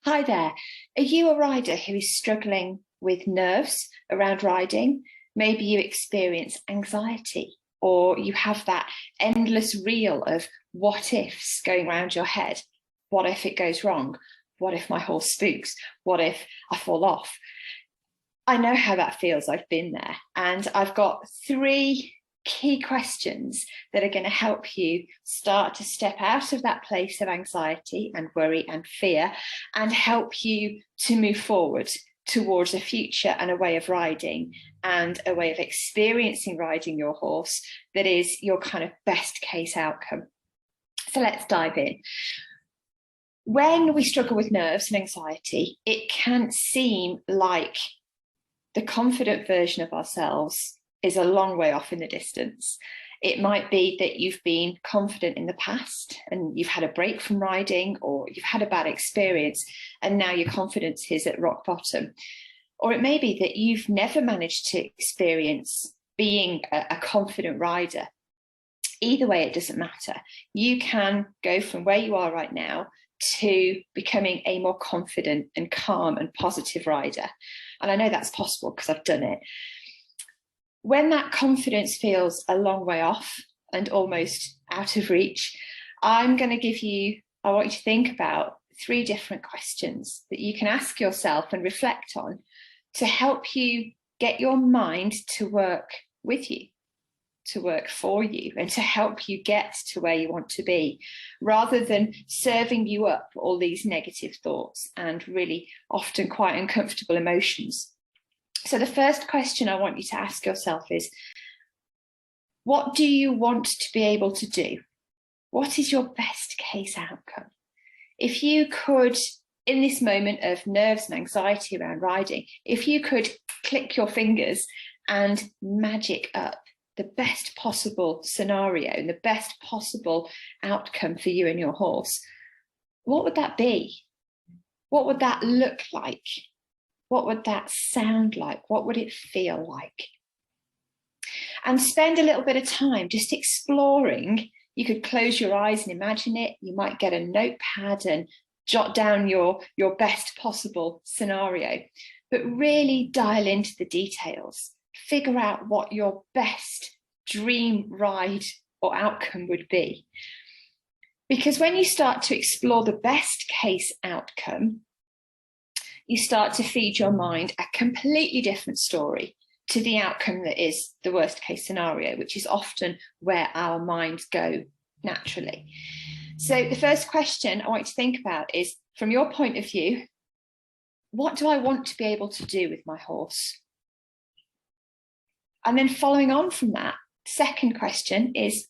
Hi there. Are you a rider who is struggling with nerves around riding? Maybe you experience anxiety, or you have that endless reel of what ifs going around your head. What if it goes wrong? What if my horse spooks? What if I fall off? I know how that feels. I've been there. And I've got three key questions that are going to help you start to step out of that place of anxiety and worry and fear and help you to move forward towards a future and a way of riding and a way of experiencing riding your horse that is your kind of best case outcome. So let's dive in. When we struggle with nerves and anxiety, it can seem like the confident version of ourselves is a long way off in the distance. It might be that you've been confident in the past and you've had a break from riding, or you've had a bad experience and now your confidence is at rock bottom. Or it may be that you've never managed to experience being a confident rider. Either way, it doesn't matter. You can go from where you are right now to becoming a more confident and calm and positive rider. And I know that's possible because I've done it. When that confidence feels a long way off and almost out of reach, I want you to think about three different questions that you can ask yourself and reflect on to help you get your mind to work with you, to work for you, and to help you get to where you want to be, rather than serving you up all these negative thoughts and really often quite uncomfortable emotions. So the first question I want you to ask yourself is, what do you want to be able to do? What is your best case outcome? If you could, in this moment of nerves and anxiety around riding, if you could click your fingers and magic up the best possible scenario and the best possible outcome for you and your horse, what would that be? What would that look like? What would that sound like? What would it feel like? And spend a little bit of time just exploring. You could close your eyes and imagine it. You might get a notepad and jot down your best possible scenario, but really dial into the details. Figure out what your best dream ride or outcome would be. Because when you start to explore the best case outcome, you start to feed your mind a completely different story to the outcome that is the worst case scenario, which is often where our minds go naturally. So the first question I want you to think about is, from your point of view, what do I want to be able to do with my horse? And then following on from that, second question is,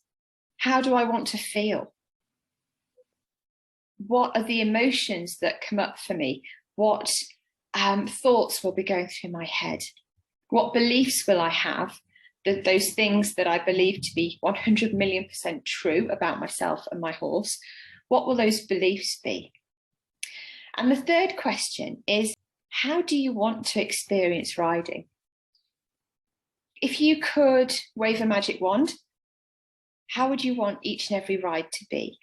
how do I want to feel? What are the emotions that come up for me? What thoughts will be going through my head? What beliefs will I have? Those things that I believe to be 100 million% true about myself and my horse, what will those beliefs be? And the third question is, how do you want to experience riding? If you could wave a magic wand, how would you want each and every ride to be?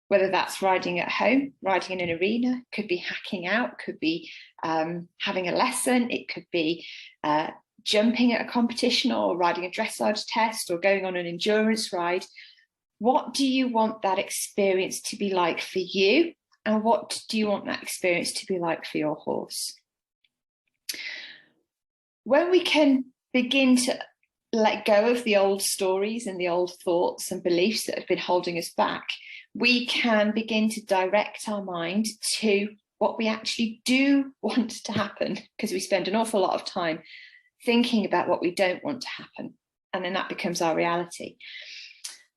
Whether that's riding at home, riding in an arena, could be hacking out, could be having a lesson, it could be jumping at a competition or riding a dressage test or going on an endurance ride. What do you want that experience to be like for you? And what do you want that experience to be like for your horse? When we can begin to let go of the old stories and the old thoughts and beliefs that have been holding us back, we can begin to direct our mind to what we actually do want to happen, because we spend an awful lot of time thinking about what we don't want to happen, and then that becomes our reality.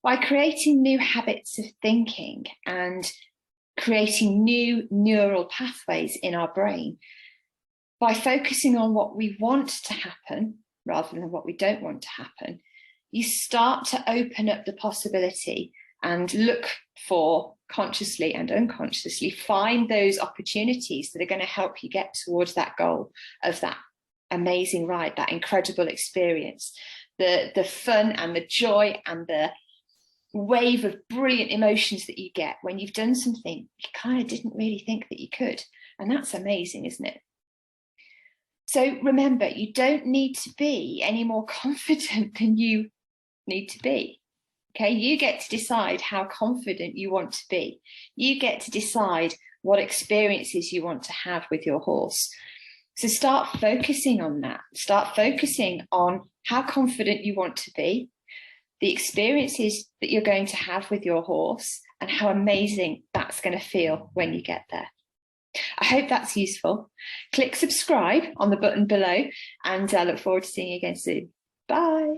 By creating new habits of thinking and creating new neural pathways in our brain, by focusing on what we want to happen rather than what we don't want to happen, you start to open up the possibility and look for, consciously and unconsciously, find those opportunities that are going to help you get towards that goal of that amazing ride, that incredible experience, the fun and the joy and the wave of brilliant emotions that you get when you've done something you kind of didn't really think that you could, And that's amazing, isn't it? So remember, you don't need to be any more confident than you need to be. Okay, you get to decide how confident you want to be. You get to decide what experiences you want to have with your horse. So start focusing on that. Start focusing on how confident you want to be, the experiences that you're going to have with your horse, and how amazing that's going to feel when you get there. I hope that's useful. Click subscribe on the button below, and I look forward to seeing you again soon. Bye.